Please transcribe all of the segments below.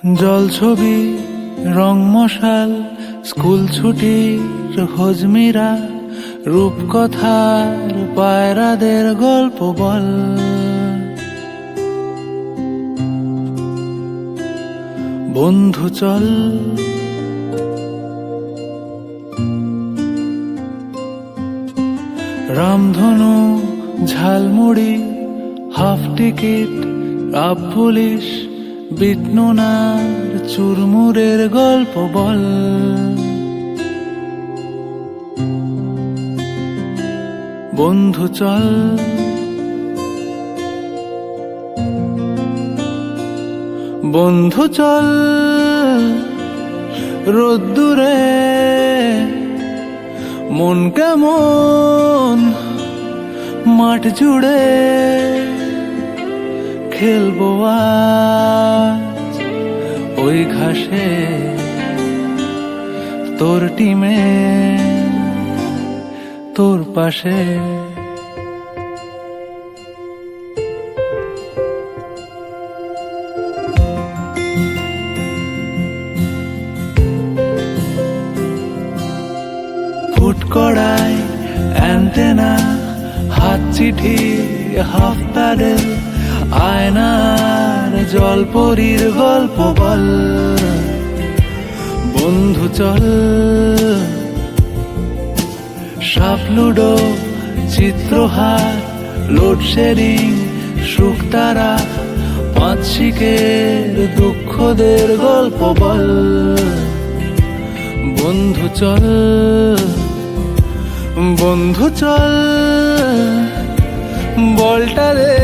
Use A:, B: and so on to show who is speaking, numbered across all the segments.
A: জল ছবি রং মশাল স্কুল ছুটির হজমিরা রূপকথার পায়রাদের গল্প বল। বন্ধু চল রামধনু jhalmuri half ticket up police বিটনুনার চুরমুরের গল্প বল। বন্ধু চল বন্ধু চল রোদ্দুরে মন কেমন মাঠ জুড়ে খেলবো আজ ওই ঘাসে তোর টিমে তোর পাশে। ফুট কড়াই অ্যান্টেনা হাত চিঠি হাফ প্যাডেল আয়নার জলপরীর গল্প বল। বন্ধু চল সাপ লুডো চিত্রহার লোডশেডিং শুকতারা পাঁচ শিকের দুঃখদের গল্প বল। বন্ধু চল বন্ধু চল বলটা রে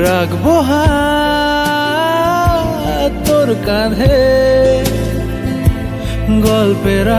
A: রাখবো হাত তোর কাঁধে গল্পের